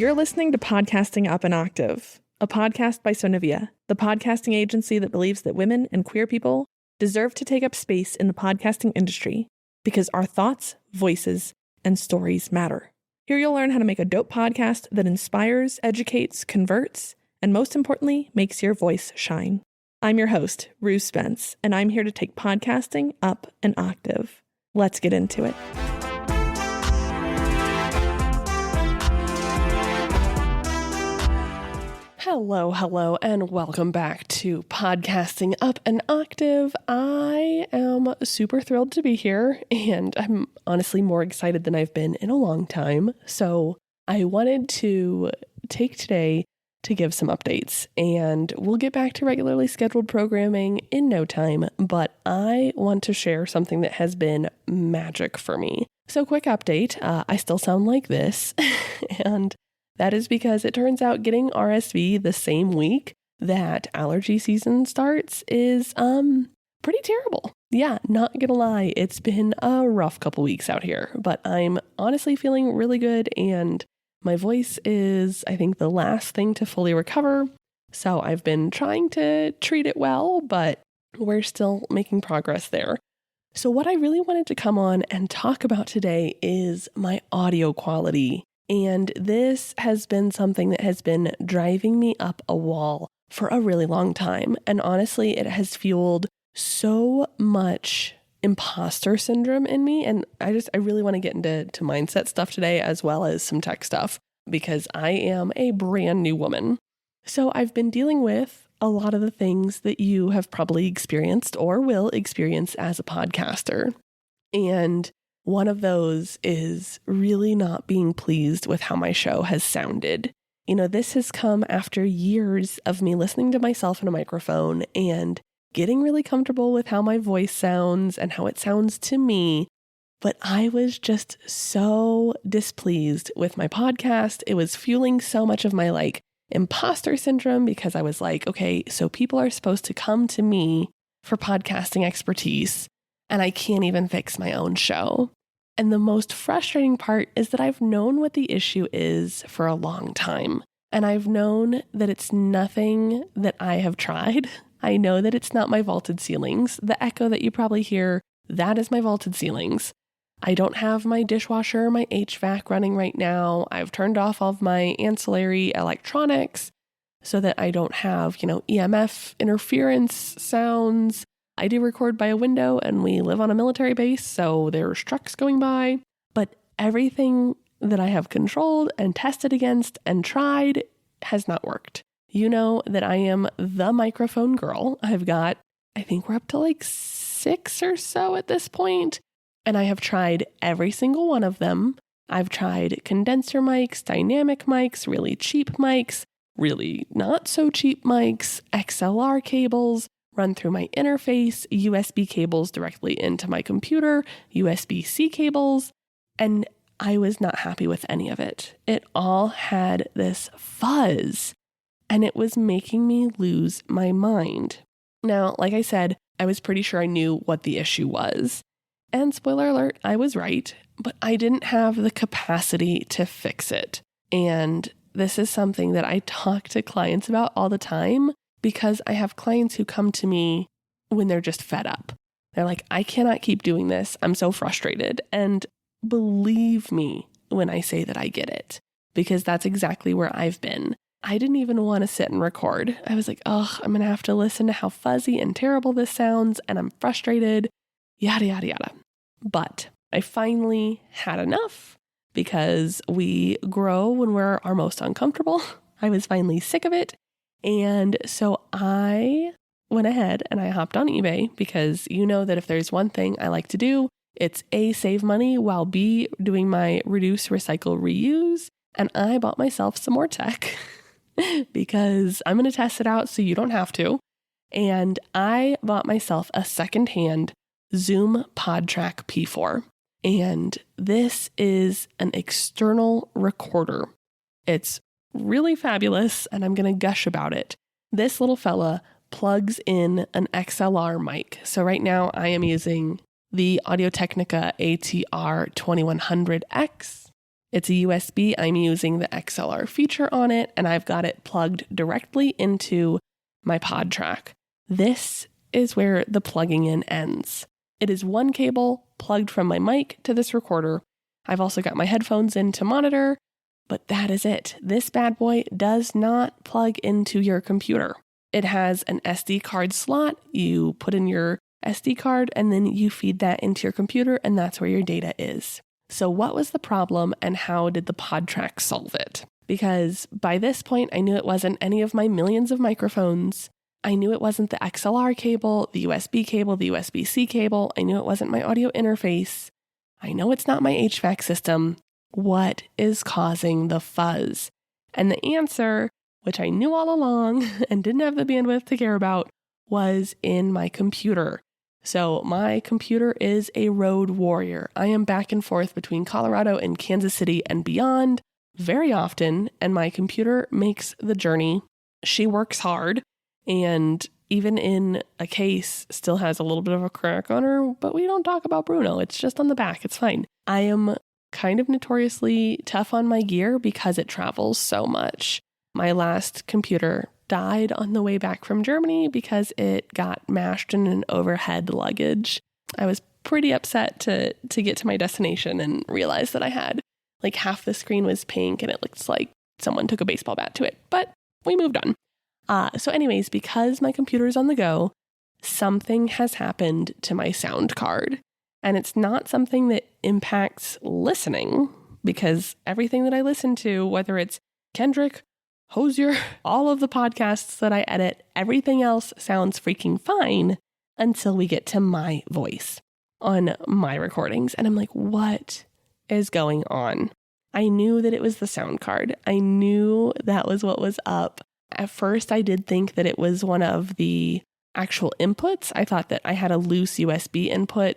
You're listening to Podcasting Up an Octave, a podcast by Sonivia, the podcasting agency that believes that women and queer people deserve to take up space in the podcasting industry because our thoughts, voices, and stories matter. Here you'll learn how to make a dope podcast that inspires, educates, converts, and most importantly, makes your voice shine. I'm your host, Rue Spence, and I'm here to take podcasting up an octave. Let's get into it. Hello, and welcome back to Podcasting Up an Octave. I am super thrilled to be here, and I'm honestly more excited than I've been in a long time. So I wanted to take today to give some updates, and we'll get back to regularly scheduled programming in no time, but I want to share something that has been magic for me. So quick update, I still sound like this, and that is because it turns out getting RSV the same week that allergy season starts is pretty terrible. Yeah, not gonna lie, it's been a rough couple weeks out here, but I'm honestly feeling really good, and my voice is, I think, the last thing to fully recover. So I've been trying to treat it well, but we're still making progress there. So what I really wanted to come on and talk about today is my audio quality. And this has been something that has been driving me up a wall for a really long time. And honestly, it has fueled so much imposter syndrome in me. And I really want to get into mindset stuff today, as well as some tech stuff, because I am a brand new woman. So I've been dealing with a lot of the things that you have probably experienced or will experience as a podcaster. And one of those is really not being pleased with how my show has sounded. You know, this has come after years of me listening to myself in a microphone and getting really comfortable with how my voice sounds and how it sounds to me. But I was just so displeased with my podcast. It was fueling so much of my imposter syndrome, because I was like, okay, so people are supposed to come to me for podcasting expertise, and I can't even fix my own show. And the most frustrating part is that I've known what the issue is for a long time. And I've known that it's nothing that I have tried. I know that it's not my vaulted ceilings. The echo that you probably hear, that is my vaulted ceilings. I don't have my dishwasher or my HVAC running right now. I've turned off all of my ancillary electronics so that I don't have, EMF interference sounds. I do record by a window, and we live on a military base, so there's trucks going by. But everything that I have controlled and tested against and tried has not worked. You know that I am the microphone girl. I've got, I think we're up to 6 or so at this point, and I have tried every single one of them. I've tried condenser mics, dynamic mics, really cheap mics, really not so cheap mics, XLR cables, run through my interface, USB cables directly into my computer, USB-C cables, and I was not happy with any of it. It all had this fuzz, and it was making me lose my mind. Now, like I said, I was pretty sure I knew what the issue was. And spoiler alert, I was right, but I didn't have the capacity to fix it. And this is something that I talk to clients about all the time, because I have clients who come to me when they're just fed up. They're like, I cannot keep doing this. I'm so frustrated. And believe me when I say that I get it, because that's exactly where I've been. I didn't even want to sit and record. I was like, I'm going to have to listen to how fuzzy and terrible this sounds, and I'm frustrated, yada, yada, yada. But I finally had enough, because we grow when we're our most uncomfortable. I was finally sick of it. And so I went ahead and I hopped on eBay, because you know that if there's one thing I like to do, it's A, save money, while B, doing my reduce, recycle, reuse. And I bought myself some more tech because I'm going to test it out so you don't have to. And I bought myself a secondhand Zoom PodTrak P4. And this is an external recorder. It's really fabulous, and I'm going to gush about it. This little fella plugs in an XLR mic. So right now I am using the Audio-Technica ATR 2100X, It's a USB. I'm using the XLR feature on it, and I've got it plugged directly into my PodTrak. This is where the plugging in ends. It is one cable plugged from my mic to this recorder. I've also got my headphones in to monitor, but that is it. This bad boy does not plug into your computer. It has an SD card slot. You put in your SD card and then you feed that into your computer, and that's where your data is. So what was the problem and how did the PodTrak solve it? Because by this point, I knew it wasn't any of my millions of microphones. I knew it wasn't the XLR cable, the USB cable, the USB-C cable. I knew it wasn't my audio interface. I know it's not my HVAC system. What is causing the fuzz? And the answer, which I knew all along and didn't have the bandwidth to care about, was in my computer. So my computer is a road warrior. I am back and forth between Colorado and Kansas City and beyond very often, and my computer makes the journey. She works hard, and even in a case, still has a little bit of a crack on her, but we don't talk about Bruno. It's just on the back. It's fine. I am kind of notoriously tough on my gear because it travels so much. My last computer died on the way back from Germany because it got mashed in an overhead luggage. I was pretty upset to get to my destination and realize that I had like half the screen was pink and it looks like someone took a baseball bat to it, but we moved on. So anyways, because my computer's on the go, something has happened to my sound card. And it's not something that impacts listening, because everything that I listen to, whether it's Kendrick, Hosier, all of the podcasts that I edit, everything else sounds freaking fine until we get to my voice on my recordings. And I'm like, what is going on? I knew that it was the sound card. I knew that was what was up. At first, I did think that it was one of the actual inputs. I thought that I had a loose USB input,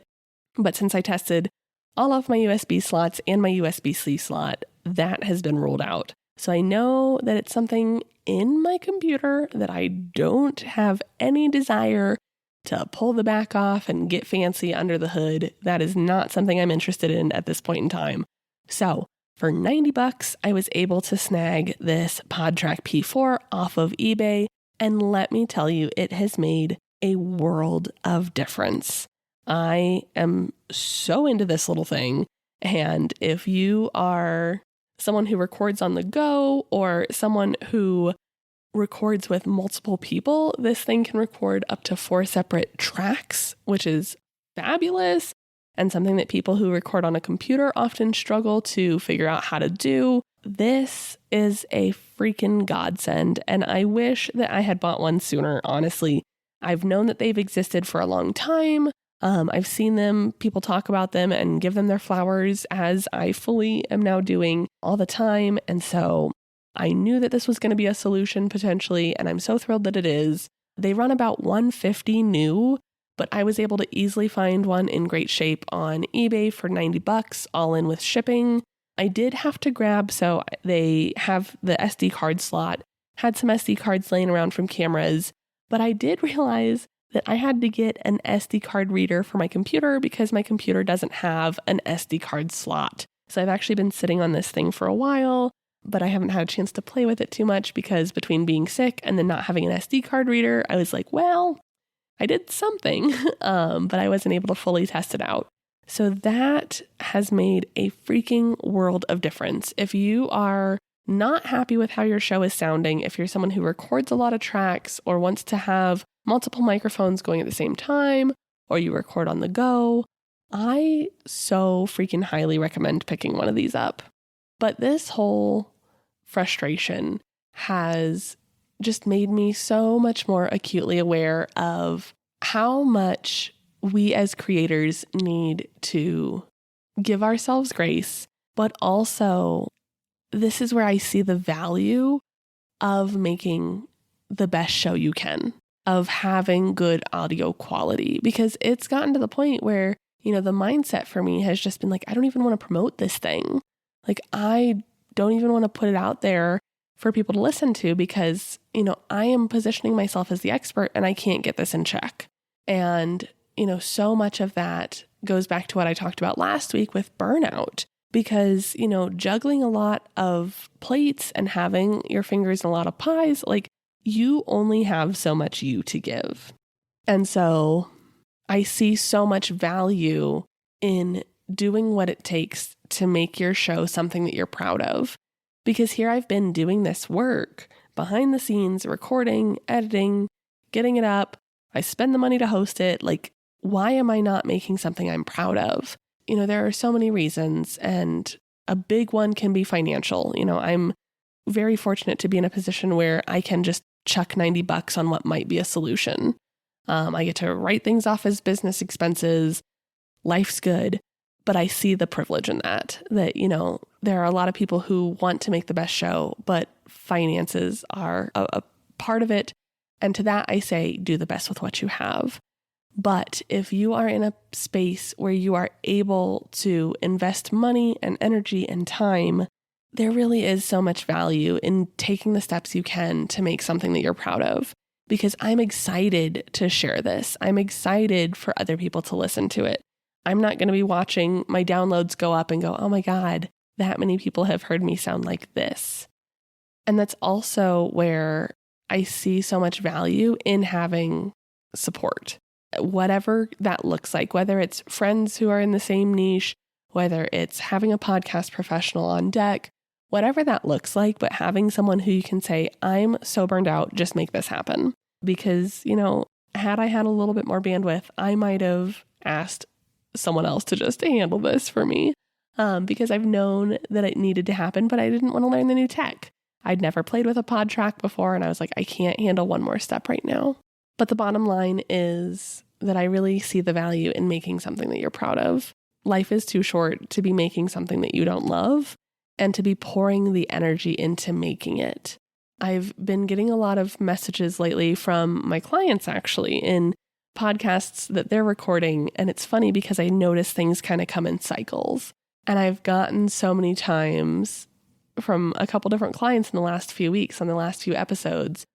but since I tested all of my USB slots and my USB-C slot, that has been ruled out. So I know that it's something in my computer that I don't have any desire to pull the back off and get fancy under the hood. That is not something I'm interested in at this point in time. So for $90, I was able to snag this PodTrak P4 off of eBay. And let me tell you, it has made a world of difference. I am so into this little thing. And if you are someone who records on the go or someone who records with multiple people, this thing can record up to 4 separate tracks, which is fabulous and something that people who record on a computer often struggle to figure out how to do. This is a freaking godsend, and I wish that I had bought one sooner, honestly. I've known that they've existed for a long time. I've seen them, people talk about them and give them their flowers, as I fully am now doing all the time. And so I knew that this was going to be a solution potentially, and I'm so thrilled that it is. They run about $150 new, but I was able to easily find one in great shape on eBay for $90, all in with shipping. I did have to grab, so they have the SD card slot, had some SD cards laying around from cameras, but I did realize that I had to get an SD card reader for my computer because my computer doesn't have an SD card slot. So I've actually been sitting on this thing for a while, but I haven't had a chance to play with it too much because between being sick and then not having an SD card reader, I was like, well, I did something, but I wasn't able to fully test it out. So that has made a freaking world of difference. If you are not happy with how your show is sounding, if you're someone who records a lot of tracks or wants to have multiple microphones going at the same time, or you record on the go, I so freaking highly recommend picking one of these up. But this whole frustration has just made me so much more acutely aware of how much we as creators need to give ourselves grace, but also this is where I see the value of making the best show you can, of having good audio quality, because it's gotten to the point where, the mindset for me has just been like, I don't even want to promote this thing. Like, I don't even want to put it out there for people to listen to because, I am positioning myself as the expert and I can't get this in check. And, so much of that goes back to what I talked about last week with burnout, because, juggling a lot of plates and having your fingers in a lot of pies, like you only have so much you to give. And so I see so much value in doing what it takes to make your show something that you're proud of. Because here I've been doing this work behind the scenes, recording, editing, getting it up. I spend the money to host it. Like, why am I not making something I'm proud of? There are so many reasons, and a big one can be financial. I'm very fortunate to be in a position where I can just chuck $90 on what might be a solution. I get to write things off as business expenses. Life's good. But I see the privilege in that, there are a lot of people who want to make the best show, but finances are a part of it. And to that, I say, do the best with what you have. But if you are in a space where you are able to invest money and energy and time, there really is so much value in taking the steps you can to make something that you're proud of. Because I'm excited to share this. I'm excited for other people to listen to it. I'm not going to be watching my downloads go up and go, oh my God, that many people have heard me sound like this. And that's also where I see so much value in having support. Whatever that looks like, whether it's friends who are in the same niche, whether it's having a podcast professional on deck, whatever that looks like, but having someone who you can say, I'm so burned out, just make this happen. Because, had I had a little bit more bandwidth, I might have asked someone else to just handle this for me because I've known that it needed to happen, but I didn't want to learn the new tech. I'd never played with a PodTrak before, and I was like, I can't handle one more step right now. But the bottom line is that I really see the value in making something that you're proud of. Life is too short to be making something that you don't love and to be pouring the energy into making it. I've been getting a lot of messages lately from my clients actually in podcasts that they're recording. And it's funny because I notice things kind of come in cycles. And I've gotten so many times from a couple different clients in the last few weeks on the last few episodes,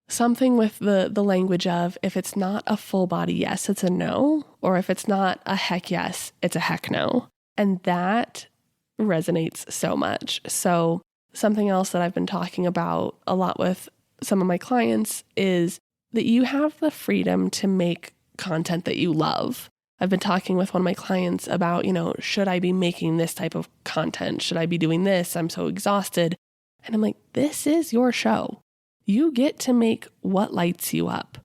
something with the language of, if it's not a full body yes, it's a no. Or if it's not a heck yes, it's a heck no. And that resonates so much. So something else that I've been talking about a lot with some of my clients is that you have the freedom to make content that you love. I've been talking with one of my clients about, should I be making this type of content? Should I be doing this? I'm so exhausted. And I'm like, this is your show. You get to make what lights you up.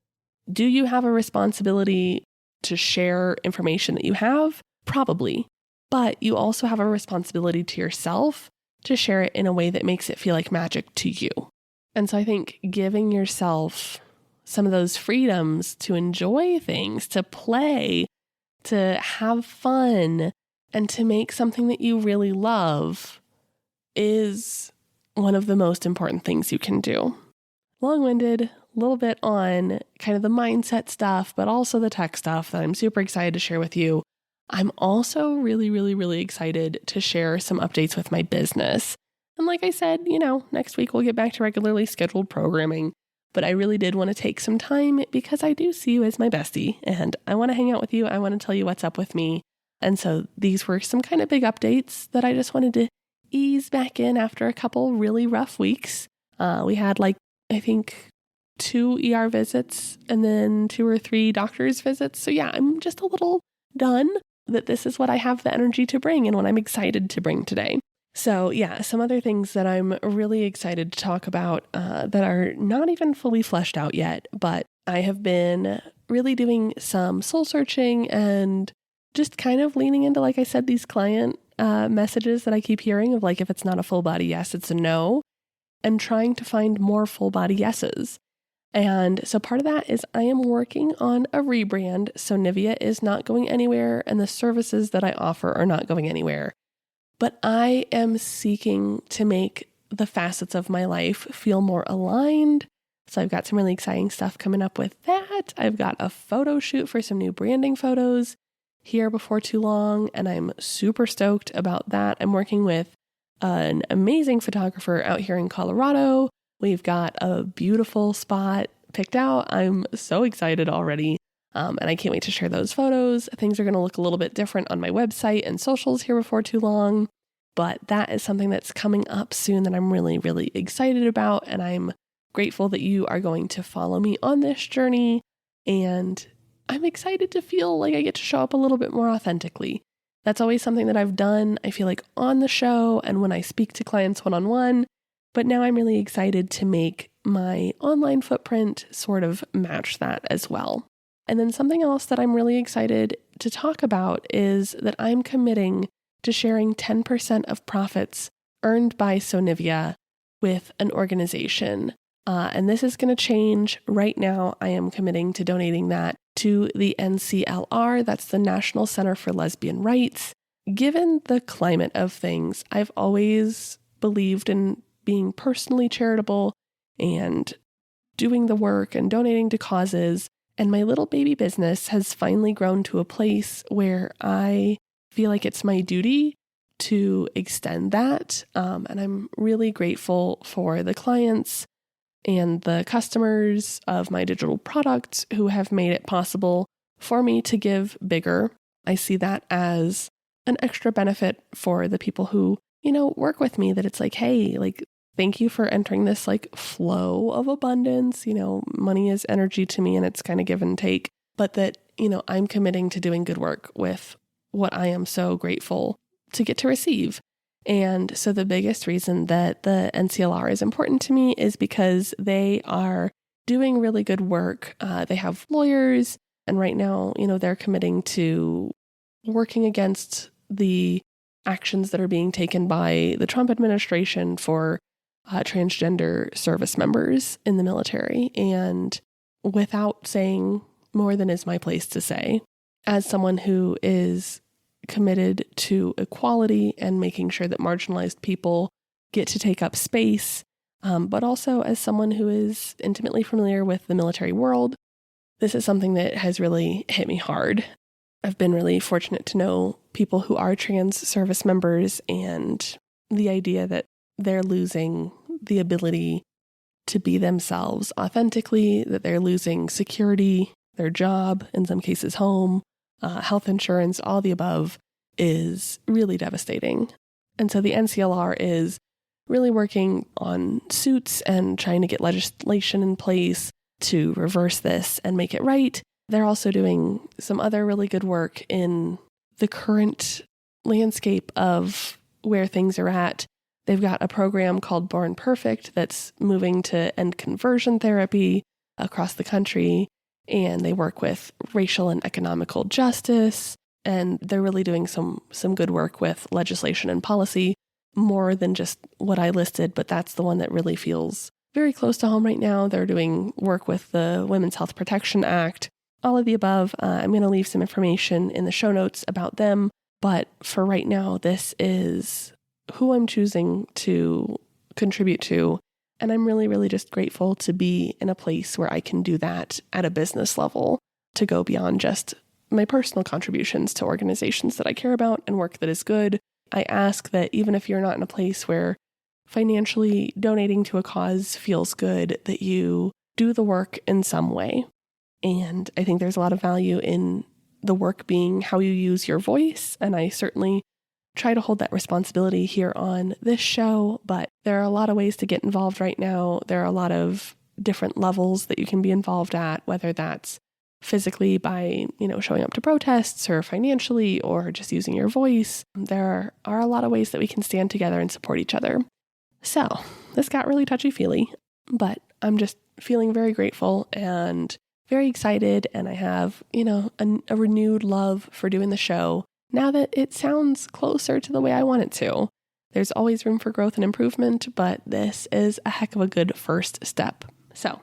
Do you have a responsibility to share information that you have? Probably. But you also have a responsibility to yourself to share it in a way that makes it feel like magic to you. And so I think giving yourself some of those freedoms to enjoy things, to play, to have fun, and to make something that you really love is one of the most important things you can do. Long-winded, a little bit on kind of the mindset stuff, but also the tech stuff that I'm super excited to share with you. I'm also really, really, really excited to share some updates with my business. And like I said, next week we'll get back to regularly scheduled programming. But I really did want to take some time because I do see you as my bestie and I want to hang out with you. I want to tell you what's up with me. And so these were some kind of big updates that I just wanted to ease back in after a couple really rough weeks. We had I think 2 ER visits and then 2 or 3 doctor's visits. So yeah, I'm just a little done that this is what I have the energy to bring and what I'm excited to bring today. So yeah, some other things that I'm really excited to talk about that are not even fully fleshed out yet, but I have been really doing some soul searching and just kind of leaning into, like I said, these client messages that I keep hearing of if it's not a full body yes, it's a no, and trying to find more full body yeses. And so part of that is I am working on a rebrand. So Nivea is not going anywhere and the services that I offer are not going anywhere. But I am seeking to make the facets of my life feel more aligned. So I've got some really exciting stuff coming up with that. I've got a photo shoot for some new branding photos here before too long, and I'm super stoked about that. I'm working with an amazing photographer out here in Colorado. We've got a beautiful spot picked out. I'm so excited already. And I can't wait to share those photos. Things are going to look a little bit different on my website and socials here before too long. But that is something that's coming up soon that I'm really, really excited about. And I'm grateful that you are going to follow me on this journey. And I'm excited to feel like I get to show up a little bit more authentically. That's always something that I've done, I feel like, on the show and when I speak to clients one-on-one. But now I'm really excited to make my online footprint sort of match that as well. And then something else that I'm really excited to talk about is that I'm committing to sharing 10% of profits earned by Sonivia with an organization. And this is going to change. Right now, I am committing to donating that to the NCLR, that's the National Center for Lesbian Rights. Given the climate of things, I've always believed in being personally charitable and doing the work and donating to causes. And my little baby business has finally grown to a place where I feel like it's my duty to extend that. And I'm really grateful for the clients and the customers of my digital products who have made it possible for me to give bigger. I see that as an extra benefit for the people who, work with me, that it's like, hey, like, thank you for entering this like flow of abundance. Money is energy to me and it's kind of give and take, but that, I'm committing to doing good work with what I am so grateful to get to receive. And so the biggest reason that the NCLR is important to me is because they are doing really good work. They have lawyers, and right now, they're committing to working against the actions that are being taken by the Trump administration for transgender service members in the military. And without saying more than is my place to say, as someone who is committed to equality and making sure that marginalized people get to take up space, but also as someone who is intimately familiar with the military world, this is something that has really hit me hard. I've been really fortunate to know people who are trans service members, and the idea that they're losing the ability to be themselves authentically, that they're losing security, their job, in some cases home, health insurance, all the above, is really devastating. And so the NCLR is really working on suits and trying to get legislation in place to reverse this and make it right. They're also doing some other really good work in the current landscape of where things are at. They've got a program called Born Perfect that's moving to end conversion therapy across the country. And they work with racial and economical justice. And they're really doing some good work with legislation and policy, more than just what I listed, but that's the one that really feels very close to home right now. They're doing work with the Women's Health Protection Act, all of the above. I'm going to leave some information in the show notes about them. But for right now, this is who I'm choosing to contribute to. And I'm really, really just grateful to be in a place where I can do that at a business level, to go beyond just my personal contributions to organizations that I care about and work that is good. I ask that even if you're not in a place where financially donating to a cause feels good, that you do the work in some way. And I think there's a lot of value in the work being how you use your voice. And I certainly try to hold that responsibility here on this show, but there are a lot of ways to get involved right now. There are a lot of different levels that you can be involved at, whether that's physically by, showing up to protests, or financially, or just using your voice. There are a lot of ways that we can stand together and support each other. So this got really touchy-feely, but I'm just feeling very grateful and very excited. And I have, a renewed love for doing the show now that it sounds closer to the way I want it to. There's always room for growth and improvement, but this is a heck of a good first step. So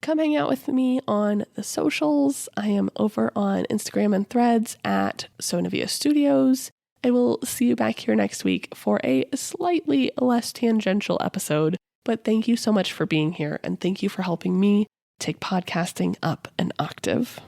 come hang out with me on the socials. I am over on Instagram and Threads at Sonivia Studios. I will see you back here next week for a slightly less tangential episode. But thank you so much for being here, and thank you for helping me take podcasting up an octave.